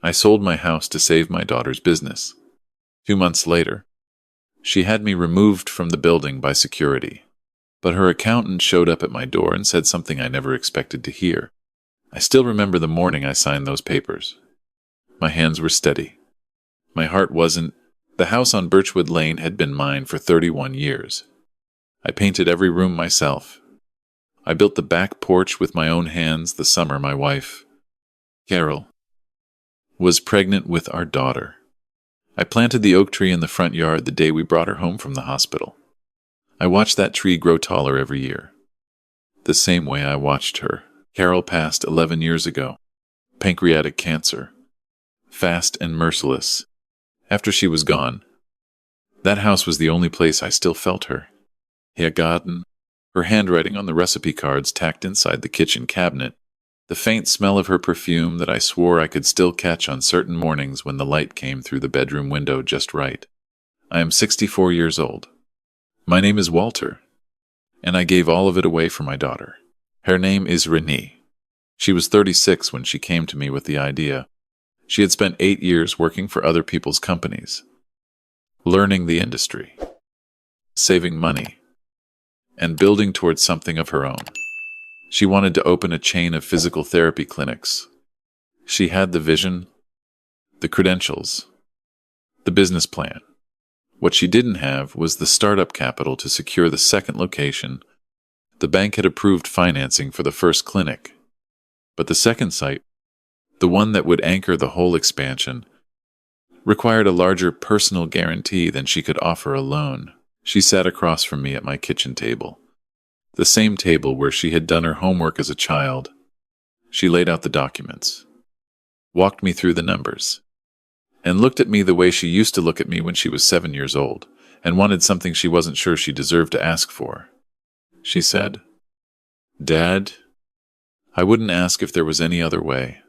I sold my house to save my daughter's business. 2 months later, she had me removed from the building by security. But her accountant showed up at my door and said something I never expected to hear. I still remember the morning I signed those papers. My hands were steady. My heart wasn't. The house on Birchwood Lane had been mine for 31 years. I painted every room myself. I built the back porch with my own hands the summer my wife, Carol, was pregnant with our daughter. I planted the oak tree in the front yard the day we brought her home from the hospital. I watched that tree grow taller every year. The same way I watched her. Carol passed 11 years ago. Pancreatic cancer. Fast and merciless. After she was gone, that house was the only place I still felt her. Her garden, her handwriting on the recipe cards tacked inside the kitchen cabinet, the faint smell of her perfume that I swore I could still catch on certain mornings when the light came through the bedroom window just right. I am 64 years old. My name is Walter, and I gave all of it away for my daughter. Her name is Renee. She was 36 when she came to me with the idea. She had spent 8 years working for other people's companies, learning the industry, saving money, and building towards something of her own. She wanted to open a chain of physical therapy clinics. She had the vision, the credentials, the business plan. What she didn't have was the startup capital to secure the second location. The bank had approved financing for the first clinic, but the second site, the one that would anchor the whole expansion, required a larger personal guarantee than she could offer alone. She sat across from me at my kitchen table, the same table where she had done her homework as a child. She laid out the documents, walked me through the numbers, and looked at me the way she used to look at me when she was 7 years old and wanted something she wasn't sure she deserved to ask for. She said, "Dad, I wouldn't ask if there was any other way."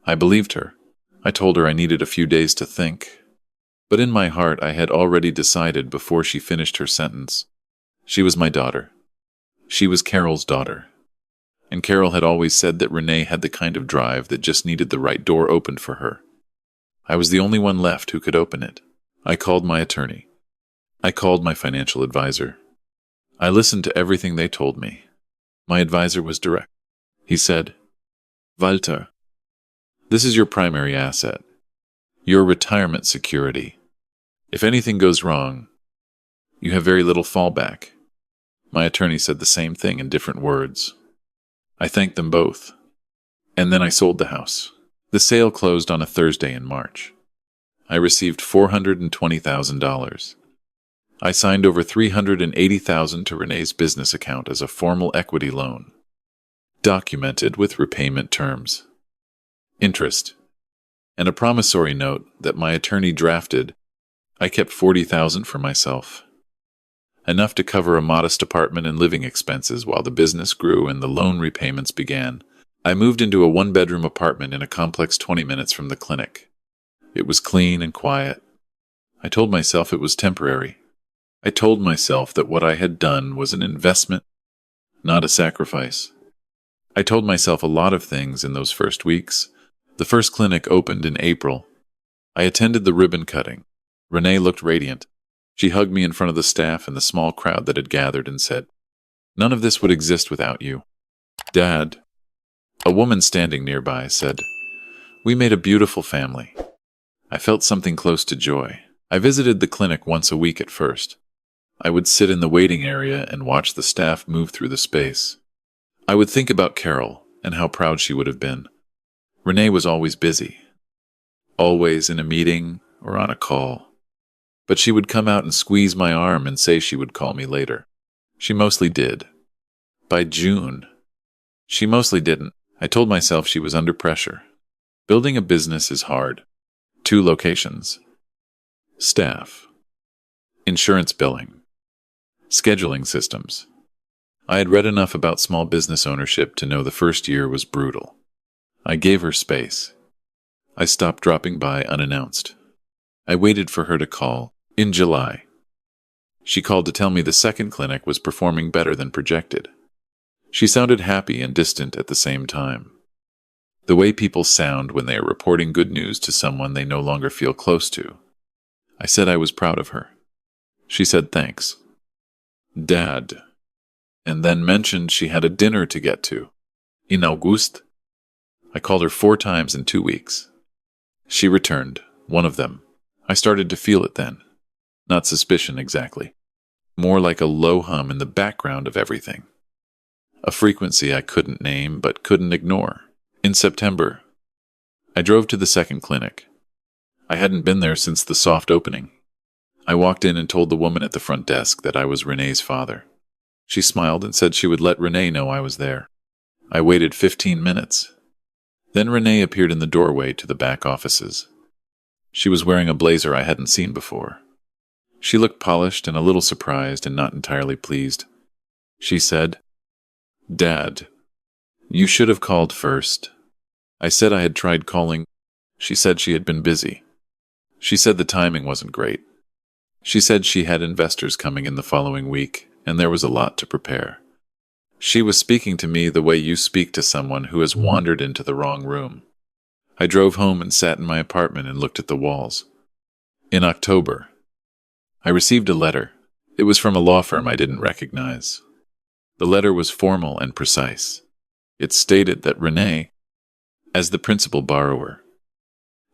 I believed her. I told her I needed a few days to think. But in my heart I had already decided before she finished her sentence. She was my daughter. She was Carol's daughter. And Carol had always said that Renee had the kind of drive that just needed the right door opened for her. I was the only one left who could open it. I called my attorney. I called my financial advisor. I listened to everything they told me. My advisor was direct. He said, "Walter, this is your primary asset, your retirement security. If anything goes wrong, you have very little fallback." My attorney said the same thing in different words. I thanked them both. And then I sold the house. The sale closed on a Thursday in March. I received $420,000. I signed over $380,000 to Renee's business account as a formal equity loan, documented with repayment terms, interest, and a promissory note that my attorney drafted. I kept $40,000 for myself, enough to cover a modest apartment and living expenses while the business grew and the loan repayments began. I moved into a one-bedroom apartment in a complex 20 minutes from the clinic. It was clean and quiet. I told myself it was temporary. I told myself that what I had done was an investment, not a sacrifice. I told myself a lot of things in those first weeks. The first clinic opened in April. I attended the ribbon cutting. Renee looked radiant. She hugged me in front of the staff and the small crowd that had gathered and said, "None of this would exist without you, Dad." A woman standing nearby said, "We made a beautiful family." I felt something close to joy. I visited the clinic once a week at first. I would sit in the waiting area and watch the staff move through the space. I would think about Carol and how proud she would have been. Renee was always busy, always in a meeting or on a call. But she would come out and squeeze my arm and say she would call me later. She mostly did. By June, she mostly didn't. I told myself she was under pressure. Building a business is hard. 2 locations, staff, insurance billing, scheduling systems. I had read enough about small business ownership to know the first year was brutal. I gave her space. I stopped dropping by unannounced. I waited for her to call. In July, she called to tell me the second clinic was performing better than projected. She sounded happy and distant at the same time. The way people sound when they are reporting good news to someone they no longer feel close to. I said I was proud of her. She said thanks, Dad, and then mentioned she had a dinner to get to. In August? I called her 4 times in 2 weeks. She returned, one of them. I started to feel it then. Not suspicion exactly. More like a low hum in the background of everything. A frequency I couldn't name but couldn't ignore. In September, I drove to the second clinic. I hadn't been there since the soft opening. I walked in and told the woman at the front desk that I was Renee's father. She smiled and said she would let Renee know I was there. I waited 15 minutes. Then Renee appeared in the doorway to the back offices. She was wearing a blazer I hadn't seen before. She looked polished and a little surprised and not entirely pleased. She said, Dad, you should have called first. I said I had tried calling. She said she had been busy. She said the timing wasn't great. She said she had investors coming in the following week, and there was a lot to prepare. She was speaking to me the way you speak to someone who has wandered into the wrong room. I drove home and sat in my apartment and looked at the walls. In October, I received a letter. It was from a law firm I didn't recognize. The letter was formal and precise. It stated that Renee, as the principal borrower,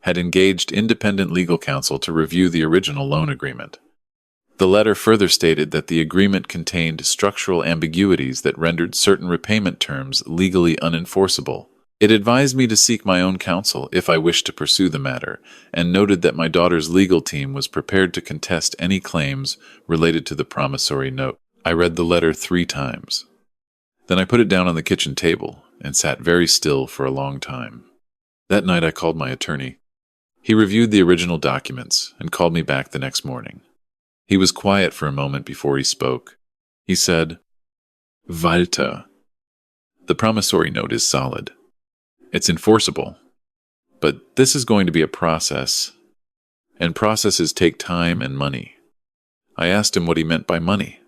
had engaged independent legal counsel to review the original loan agreement. The letter further stated that the agreement contained structural ambiguities that rendered certain repayment terms legally unenforceable. It advised me to seek my own counsel if I wished to pursue the matter, and noted that my daughter's legal team was prepared to contest any claims related to the promissory note. I read the letter 3 times. Then I put it down on the kitchen table and sat very still for a long time. That night I called my attorney. He reviewed the original documents and called me back the next morning. He was quiet for a moment before he spoke. He said, Walter, the promissory note is solid. It's enforceable. But this is going to be a process, and processes take time and money. I asked him what he meant by money.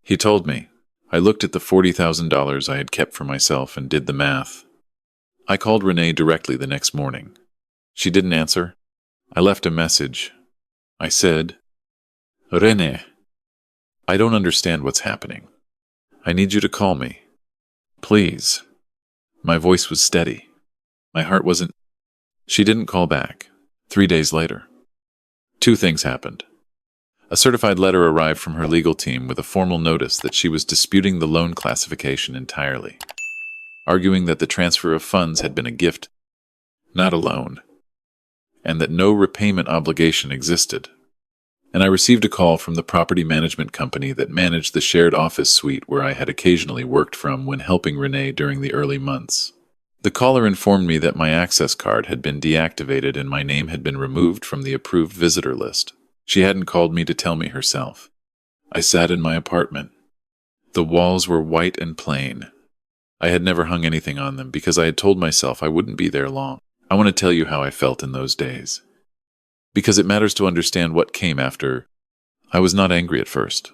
He told me. I looked at the $40,000 I had kept for myself and did the math. I called Renee directly the next morning. She didn't answer. I left a message. I said, Renee, I don't understand what's happening. I need you to call me. Please. My voice was steady. My heart wasn't. She didn't call back. 3 days later. 2 things happened. A certified letter arrived from her legal team with a formal notice that she was disputing the loan classification entirely, arguing that the transfer of funds had been a gift, not a loan, and that no repayment obligation existed. And I received a call from the property management company that managed the shared office suite where I had occasionally worked from when helping Renee during the early months. The caller informed me that my access card had been deactivated and my name had been removed from the approved visitor list. She hadn't called me to tell me herself. I sat in my apartment. The walls were white and plain. I had never hung anything on them because I had told myself I wouldn't be there long. I want to tell you how I felt in those days, because it matters to understand what came after. I was not angry at first.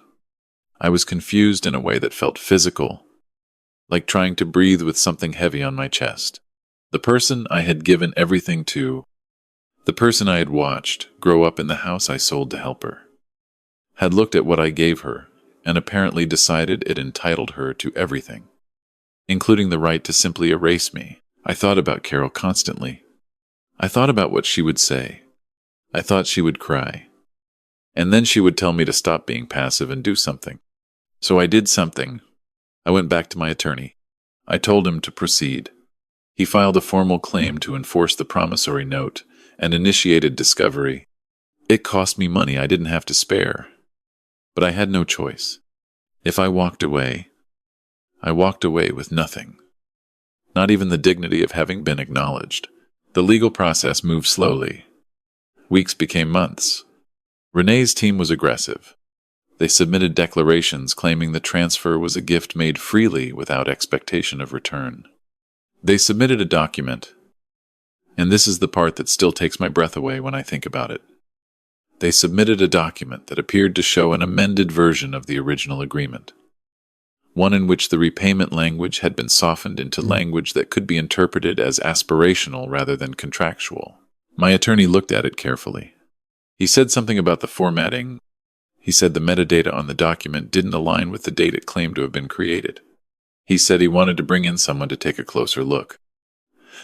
I was confused in a way that felt physical, like trying to breathe with something heavy on my chest. The person I had given everything to, the person I had watched grow up in the house I sold to help her, had looked at what I gave her and apparently decided it entitled her to everything, including the right to simply erase me. I thought about Carol constantly. I thought about what she would say. I thought she would cry. And then she would tell me to stop being passive and do something. So I did something. I went back to my attorney. I told him to proceed. He filed a formal claim to enforce the promissory note and initiated discovery. It cost me money I didn't have to spare. But I had no choice. If I walked away, I walked away with nothing. Not even the dignity of having been acknowledged. The legal process moved slowly. Weeks became months. Renee's team was aggressive. They submitted declarations claiming the transfer was a gift made freely without expectation of return. They submitted a document, and this is the part that still takes my breath away when I think about it. They submitted a document that appeared to show an amended version of the original agreement. one in which the repayment language had been softened into language that could be interpreted as aspirational rather than contractual. My attorney looked at it carefully. He said something about the formatting. He said the metadata on the document didn't align with the date it claimed to have been created. He said he wanted to bring in someone to take a closer look.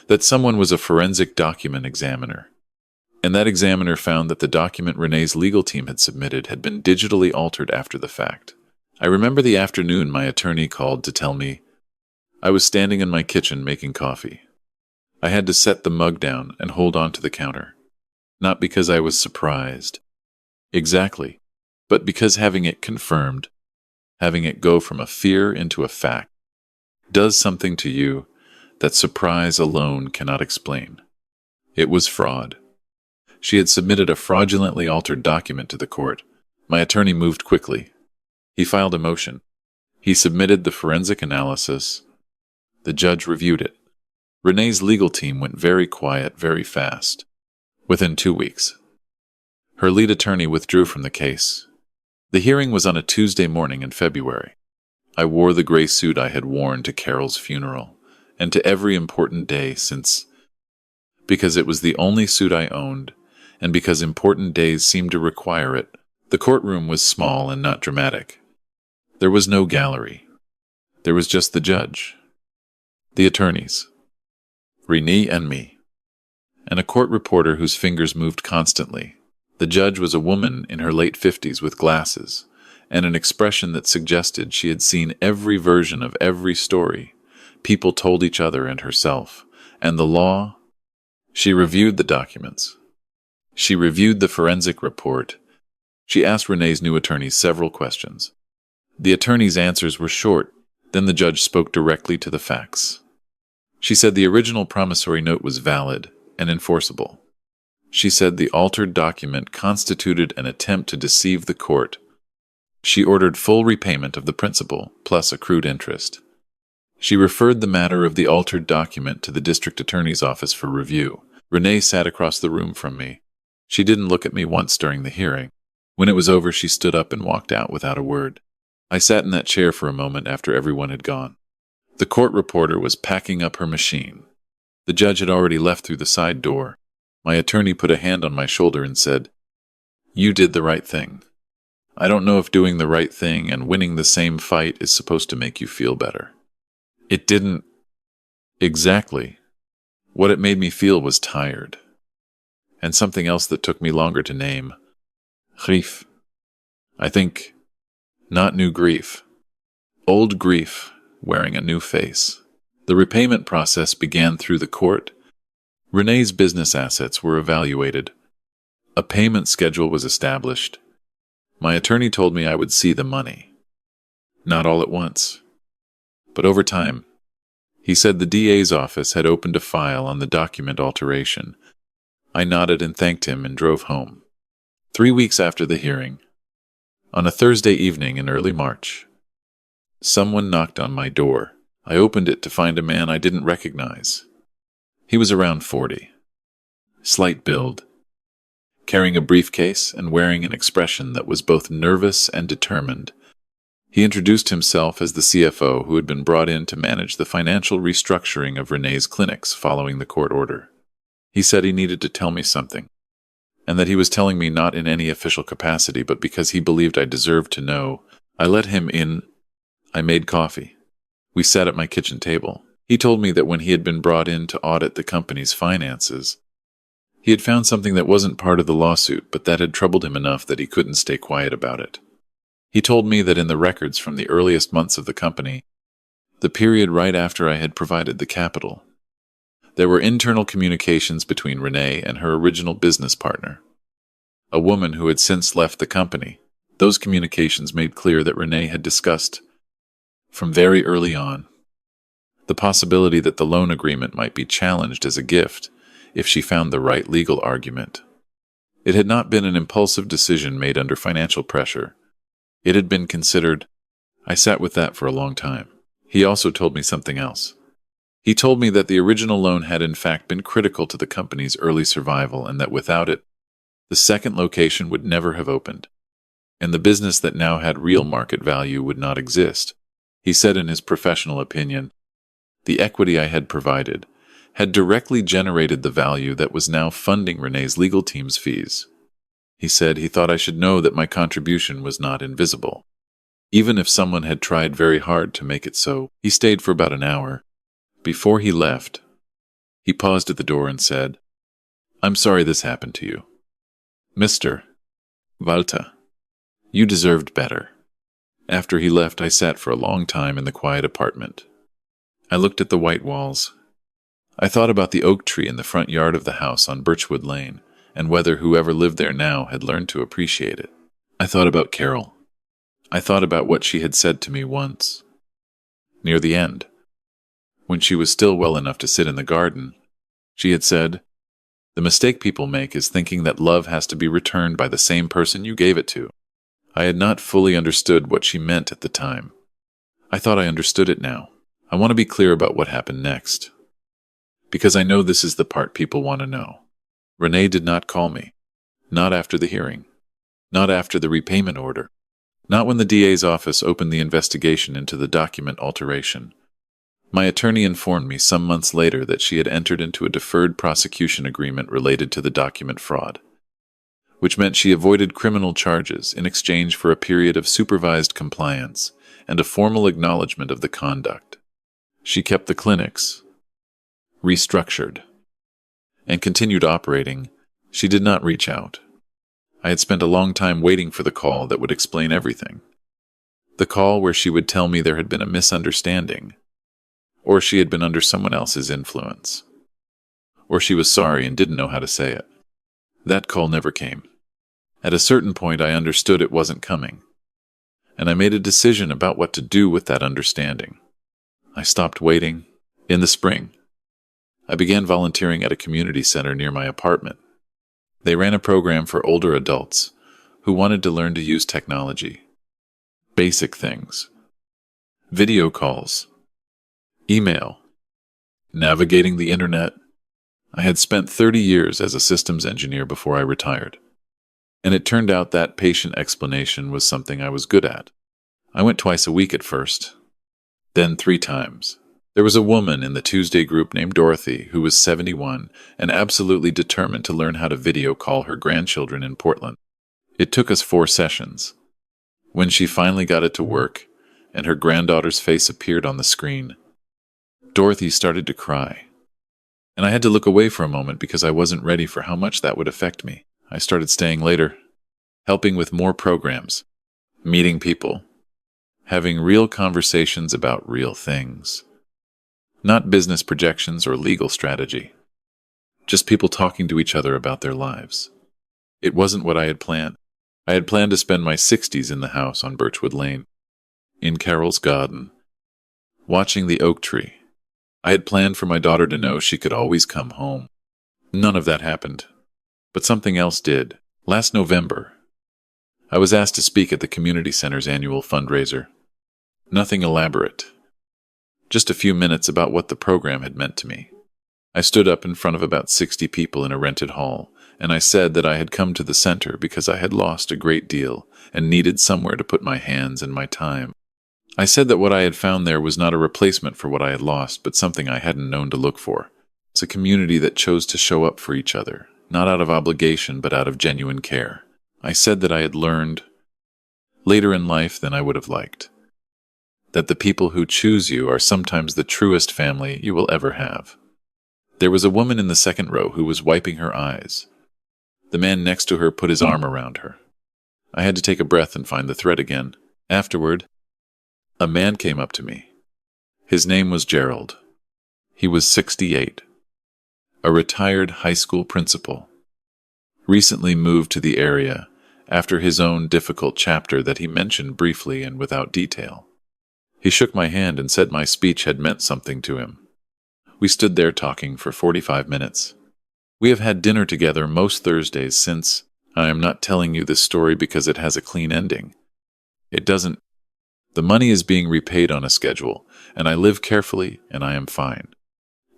That someone was a forensic document examiner. And that examiner found that the document Renee's legal team had submitted had been digitally altered after the fact. I remember the afternoon my attorney called to tell me I was standing in my kitchen making coffee. I had to set the mug down and hold on to the counter. Not because I was surprised. Exactly. But because having it confirmed, having it go from a fear into a fact, does something to you that surprise alone cannot explain. It was fraud. She had submitted a fraudulently altered document to the court. My attorney moved quickly. He filed a motion. He submitted the forensic analysis. The judge reviewed it. Renee's legal team went very quiet, very fast. Within 2 weeks, her lead attorney withdrew from the case. The hearing was on a Tuesday morning in February. I wore the gray suit I had worn to Carol's funeral, and to every important day since, because it was the only suit I owned, and because important days seemed to require it. The courtroom was small and not dramatic. There was no gallery. There was just the judge, the attorneys, Renee and me, and a court reporter whose fingers moved constantly. The judge was a woman in her late 50s with glasses, and an expression that suggested she had seen every version of every story people told each other and herself, and the law. She reviewed the documents. She reviewed the forensic report. She asked Renee's new attorney several questions. The attorney's answers were short. Then the judge spoke directly to the facts. She said the original promissory note was valid and enforceable. She said the altered document constituted an attempt to deceive the court. She ordered full repayment of the principal, plus accrued interest. She referred the matter of the altered document to the district attorney's office for review. Renee sat across the room from me. She didn't look at me once during the hearing. When it was over, she stood up and walked out without a word. I sat in that chair for a moment after everyone had gone. The court reporter was packing up her machine. The judge had already left through the side door. My attorney put a hand on my shoulder and said, "You did the right thing. I don't know if doing the right thing and winning the same fight is supposed to make you feel better." It didn't. Exactly. What it made me feel was tired. And something else that took me longer to name. Grief. I think, not new grief. Old grief, wearing a new face. The repayment process began through the court. Renee's business assets were evaluated. A payment schedule was established. My attorney told me I would see the money. Not all at once, but over time. He said the DA's office had opened a file on the document alteration. I nodded and thanked him and drove home. 3 weeks after the hearing, on a Thursday evening in early March, someone knocked on my door. I opened it to find a man I didn't recognize. He was around 40, slight build, carrying a briefcase and wearing an expression that was both nervous and determined. He introduced himself as the CFO who had been brought in to manage the financial restructuring of Renee's clinics following the court order. He said he needed to tell me something, and that he was telling me not in any official capacity, but because he believed I deserved to know. I let him in. I made coffee. We sat at my kitchen table. He told me that when he had been brought in to audit the company's finances, he had found something that wasn't part of the lawsuit, but that had troubled him enough that he couldn't stay quiet about it. He told me that in the records from the earliest months of the company, the period right after I had provided the capital, there were internal communications between Renee and her original business partner, a woman who had since left the company. Those communications made clear that Renee had discussed, from very early on, the possibility that the loan agreement might be challenged as a gift if she found the right legal argument. It had not been an impulsive decision made under financial pressure. It had been considered. I sat with that for a long time. He also told me something else. He told me that the original loan had in fact been critical to the company's early survival and that without it, the second location would never have opened, and the business that now had real market value would not exist. He said in his professional opinion, the equity I had provided had directly generated the value that was now funding Renee's legal team's fees. He said he thought I should know that my contribution was not invisible, even if someone had tried very hard to make it so. He stayed for about an hour. Before he left, he paused at the door and said, I'm sorry this happened to you. Mr. Walter, you deserved better. After he left, I sat for a long time in the quiet apartment. I looked at the white walls. I thought about the oak tree in the front yard of the house on Birchwood Lane, and whether whoever lived there now had learned to appreciate it. I thought about Carol. I thought about what she had said to me once. Near the end, when she was still well enough to sit in the garden, she had said, the mistake people make is thinking that love has to be returned by the same person you gave it to. I had not fully understood what she meant at the time. I thought I understood it now. I want to be clear about what happened next, because I know this is the part people want to know. Renee did not call me. Not after the hearing. Not after the repayment order. Not when the DA's office opened the investigation into the document alteration. My attorney informed me some months later that she had entered into a deferred prosecution agreement related to the document fraud, which meant she avoided criminal charges in exchange for a period of supervised compliance and a formal acknowledgement of the conduct. She kept the clinics, restructured, and continued operating. She did not reach out. I had spent a long time waiting for the call that would explain everything. The call where she would tell me there had been a misunderstanding, or she had been under someone else's influence, or she was sorry and didn't know how to say it. That call never came. At a certain point, I understood it wasn't coming, and I made a decision about what to do with that understanding. I stopped waiting. In the spring, I began volunteering at a community center near my apartment. They ran a program for older adults who wanted to learn to use technology. Basic things. Video calls. Email. Navigating the internet. I had spent 30 years as a systems engineer before I retired, and it turned out that patient explanation was something I was good at. I went twice a week at first, then 3 times. There was a woman in the Tuesday group named Dorothy who was 71 and absolutely determined to learn how to video call her grandchildren in Portland. It took us 4 sessions. When she finally got it to work and her granddaughter's face appeared on the screen, Dorothy started to cry. And I had to look away for a moment because I wasn't ready for how much that would affect me. I started staying later, helping with more programs, meeting people, having real conversations about real things. Not business projections or legal strategy. Just people talking to each other about their lives. It wasn't what I had planned. I had planned to spend my 60s in the house on Birchwood Lane, in Carol's garden, watching the oak tree. I had planned for my daughter to know she could always come home. None of that happened. But something else did. Last November, I was asked to speak at the community center's annual fundraiser. Nothing elaborate. Just a few minutes about what the program had meant to me. I stood up in front of about 60 people in a rented hall, and I said that I had come to the center because I had lost a great deal and needed somewhere to put my hands and my time. I said that what I had found there was not a replacement for what I had lost, but something I hadn't known to look for. It's a community that chose to show up for each other, not out of obligation, but out of genuine care. I said that I had learned, later in life than I would have liked, that the people who choose you are sometimes the truest family you will ever have. There was a woman in the second row who was wiping her eyes. The man next to her put his arm around her. I had to take a breath and find the thread again. Afterward, a man came up to me. His name was Gerald. He was 68. A retired high school principal. Recently moved to the area after his own difficult chapter that he mentioned briefly and without detail. He shook my hand and said my speech had meant something to him. We stood there talking for 45 minutes. We have had dinner together most Thursdays since. I am not telling you this story because it has a clean ending. It doesn't. The money is being repaid on a schedule, and I live carefully, and I am fine.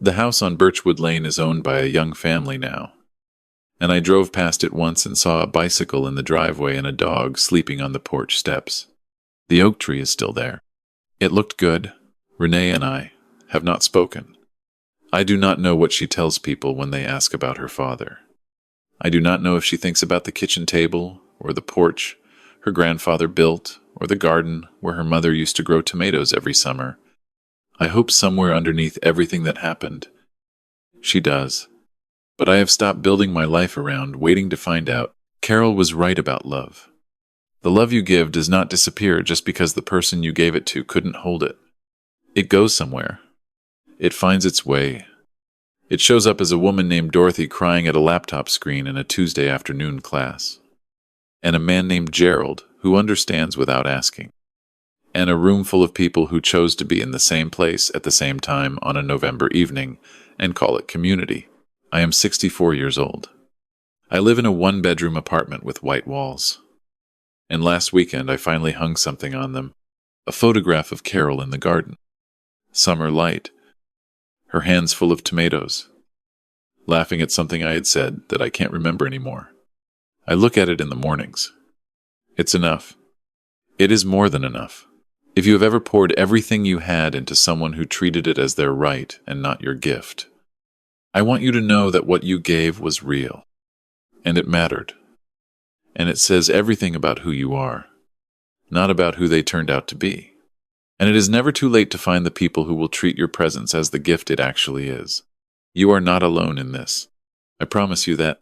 The house on Birchwood Lane is owned by a young family now, and I drove past it once and saw a bicycle in the driveway and a dog sleeping on the porch steps. The oak tree is still there. It looked good. Renee and I have not spoken. I do not know what she tells people when they ask about her father. I do not know if she thinks about the kitchen table, or the porch her grandfather built, or the garden where her mother used to grow tomatoes every summer. I hope somewhere underneath everything that happened, she does. But I have stopped building my life around waiting to find out. Carol was right about love. The love you give does not disappear just because the person you gave it to couldn't hold it. It goes somewhere. It finds its way. It shows up as a woman named Dorothy crying at a laptop screen in a Tuesday afternoon class. And a man named Gerald who understands without asking. And a room full of people who chose to be in the same place at the same time on a November evening and call it community. I am 64 years old. I live in a one-bedroom apartment with white walls. And last weekend I finally hung something on them, a photograph of Carol in the garden. Summer light, her hands full of tomatoes, laughing at something I had said that I can't remember anymore. I look at it in the mornings. It's enough. It is more than enough. If you have ever poured everything you had into someone who treated it as their right and not your gift, I want you to know that what you gave was real, and it mattered. And it says everything about who you are, not about who they turned out to be. And it is never too late to find the people who will treat your presence as the gift it actually is. You are not alone in this. I promise you that.